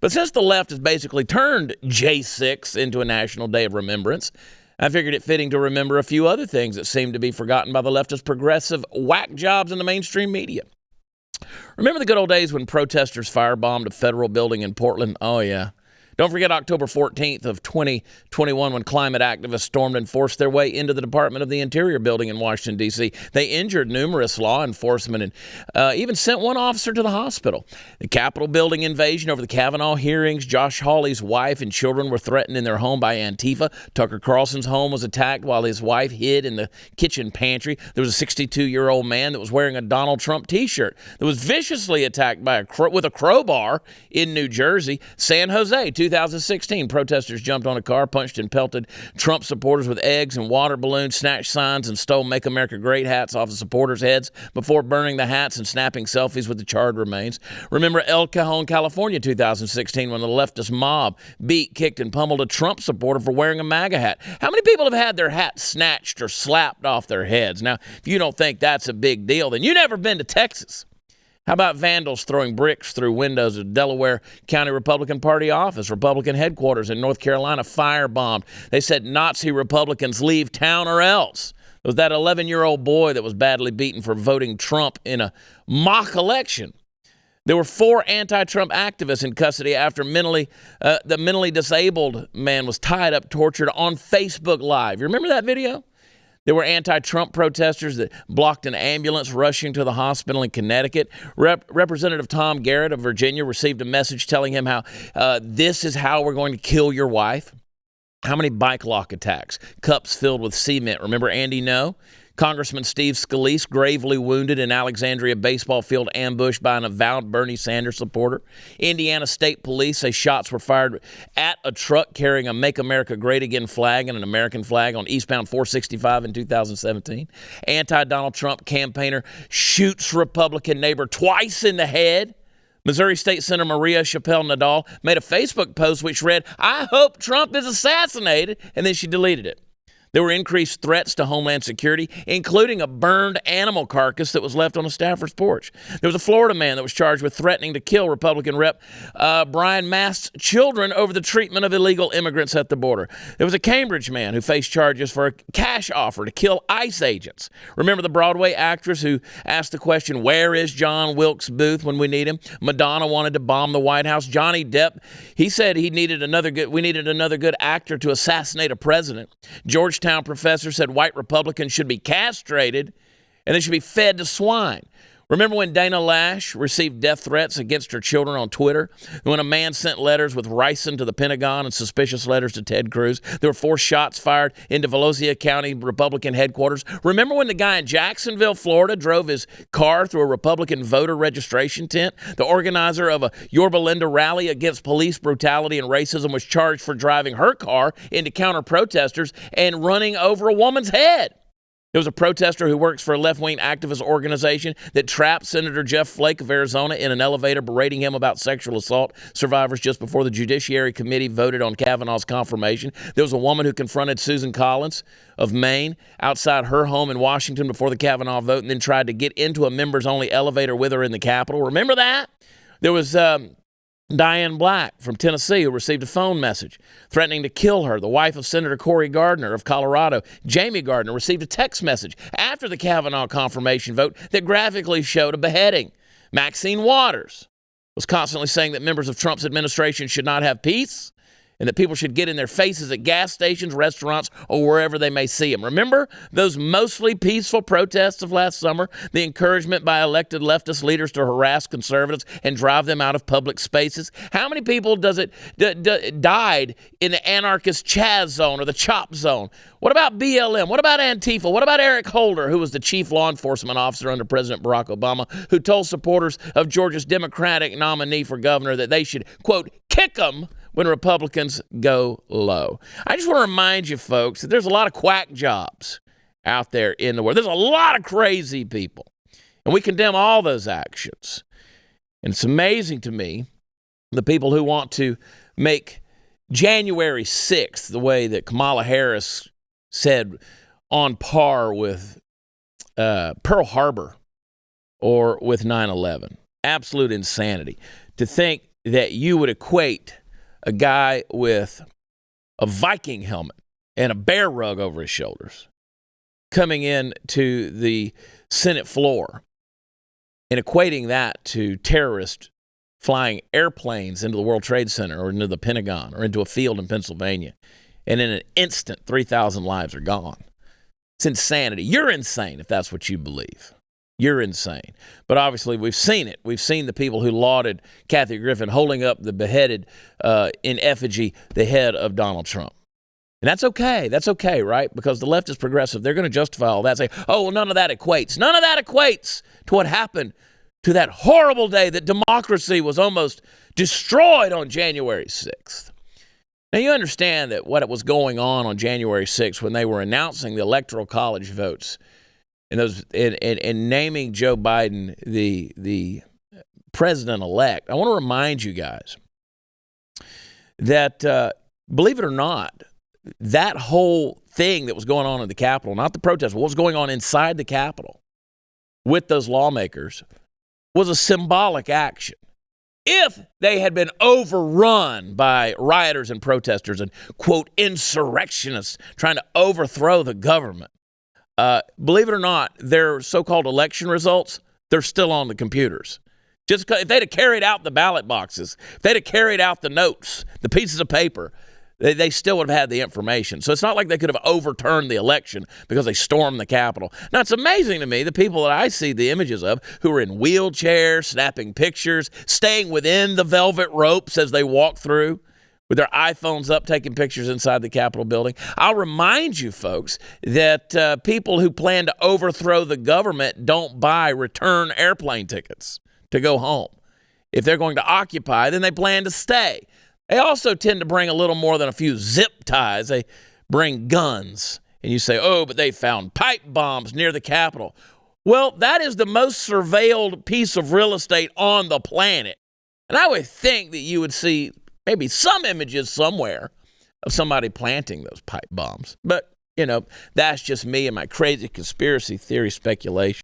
But since the left has basically turned J6 into a national day of remembrance, I figured it fitting to remember a few other things that seem to be forgotten by the leftist progressive whack jobs in the mainstream media. Remember the good old days when protesters firebombed a federal building in Portland? Oh, yeah. Don't forget October 14th of 2021 when climate activists stormed and forced their way into the Department of the Interior building in Washington, D.C. They injured numerous law enforcement and even sent one officer to the hospital. The Capitol building invasion over the Kavanaugh hearings, Josh Hawley's wife and children were threatened in their home by Antifa. Tucker Carlson's home was attacked while his wife hid in the kitchen pantry. There was a 62-year-old man that was wearing a Donald Trump T-shirt that was viciously attacked by with a crowbar in New Jersey. San Jose, 2016, protesters jumped on a car, punched and pelted Trump supporters with eggs and water balloons, snatched signs, and stole Make America Great hats off the supporters' heads before burning the hats and snapping selfies with the charred remains. Remember El Cajon, California, 2016, when the leftist mob beat, kicked, and pummeled a Trump supporter for wearing a MAGA hat. How many people have had their hats snatched or slapped off their heads? Now, if you don't think that's a big deal, then you've never been to Texas. How about vandals throwing bricks through windows of Delaware County Republican Party office, Republican headquarters in North Carolina firebombed? They said Nazi Republicans leave town or else. It was that 11-year-old boy that was badly beaten for voting Trump in a mock election. There were 4 anti-Trump activists in custody after the mentally disabled man was tied up, tortured on Facebook Live. You remember that video? There were anti-Trump protesters that blocked an ambulance rushing to the hospital in Connecticut. Representative Tom Garrett of Virginia received a message telling him how this is how we're going to kill your wife. How many bike lock attacks? Cups filled with cement. Remember Andy No? Congressman Steve Scalise gravely wounded in Alexandria baseball field ambushed by an avowed Bernie Sanders supporter. Indiana State Police say shots were fired at a truck carrying a Make America Great Again flag and an American flag on eastbound 465 in 2017. Anti-Donald Trump campaigner shoots Republican neighbor twice in the head. Missouri State Senator Maria Chappelle Nadal made a Facebook post which read, "I hope Trump is assassinated," and then she deleted it. There were increased threats to Homeland Security, including a burned animal carcass that was left on a staffer's porch. There was a Florida man that was charged with threatening to kill Republican Rep. Brian Mast's children over the treatment of illegal immigrants at the border. There was a Cambridge man who faced charges for a cash offer to kill ICE agents. Remember the Broadway actress who asked the question, "Where is John Wilkes Booth when we need him?" Madonna wanted to bomb the White House. Johnny Depp, he said we needed another good actor to assassinate a president. Georgetown professor said white Republicans should be castrated and they should be fed to swine. Remember when Dana Lash received death threats against her children on Twitter? When a man sent letters with ricin to the Pentagon and suspicious letters to Ted Cruz? There were 4 shots fired into Volusia County Republican headquarters. Remember when the guy in Jacksonville, Florida, drove his car through a Republican voter registration tent? The organizer of a Yorba Linda rally against police brutality and racism was charged for driving her car into counter-protesters and running over a woman's head. There was a protester who works for a left-wing activist organization that trapped Senator Jeff Flake of Arizona in an elevator, berating him about sexual assault survivors just before the Judiciary Committee voted on Kavanaugh's confirmation. There was a woman who confronted Susan Collins of Maine outside her home in Washington before the Kavanaugh vote and then tried to get into a members-only elevator with her in the Capitol. Remember that? There was Diane Black from Tennessee, who received a phone message threatening to kill her. The wife of Senator Cory Gardner of Colorado, Jamie Gardner, received a text message after the Kavanaugh confirmation vote that graphically showed a beheading. Maxine Waters was constantly saying that members of Trump's administration should not have peace and that people should get in their faces at gas stations, restaurants, or wherever they may see them. Remember those mostly peaceful protests of last summer? The encouragement by elected leftist leaders to harass conservatives and drive them out of public spaces? How many people died in the anarchist Chaz zone or the CHOP zone? What about BLM? What about Antifa? What about Eric Holder, who was the chief law enforcement officer under President Barack Obama, who told supporters of Georgia's Democratic nominee for governor that they should, quote, kick them when Republicans go low? I just want to remind you, folks, that there's a lot of quack jobs out there in the world. There's a lot of crazy people, and we condemn all those actions. And it's amazing to me, the people who want to make January 6th, the way that Kamala Harris said, on par with Pearl Harbor or with 9/11. Absolute insanity. To think that you would equate a guy with a Viking helmet and a bear rug over his shoulders coming in to the Senate floor and equating that to terrorists flying airplanes into the World Trade Center or into the Pentagon or into a field in Pennsylvania. And in an instant, 3,000 lives are gone. It's insanity. You're insane if that's what you believe. You're insane. But obviously, we've seen it. We've seen the people who lauded Kathy Griffin holding up the beheaded, in effigy, the head of Donald Trump. And that's okay. That's okay, right? Because the left is progressive. They're going to justify all that. Say, oh, well, none of that equates. None of that equates to what happened to that horrible day that democracy was almost destroyed on January 6th. Now, you understand that what was going on January 6th when they were announcing the Electoral College votes and naming Joe Biden the president-elect. I want to remind you guys that, believe it or not, that whole thing that was going on in the Capitol, not the protest, but what was going on inside the Capitol with those lawmakers was a symbolic action. If they had been overrun by rioters and protesters and, quote, insurrectionists trying to overthrow the government, believe it or not, their so-called election results, they're still on the computers. Just if they'd have carried out the ballot boxes, if they'd have carried out the notes, the pieces of paper, they still would have had the information. So it's not like they could have overturned the election because they stormed the Capitol. Now, it's amazing to me, the people that I see the images of who are in wheelchairs, snapping pictures, staying within the velvet ropes as they walk through with their iPhones up, taking pictures inside the Capitol building. I'll remind you, folks, that people who plan to overthrow the government don't buy return airplane tickets to go home. If they're going to occupy, then they plan to stay. They also tend to bring a little more than a few zip ties. They bring guns. And you say, oh, but they found pipe bombs near the Capitol. Well, that is the most surveilled piece of real estate on the planet. And I would think that you would see maybe some images somewhere of somebody planting those pipe bombs. But, you know, that's just me and my crazy conspiracy theory speculation.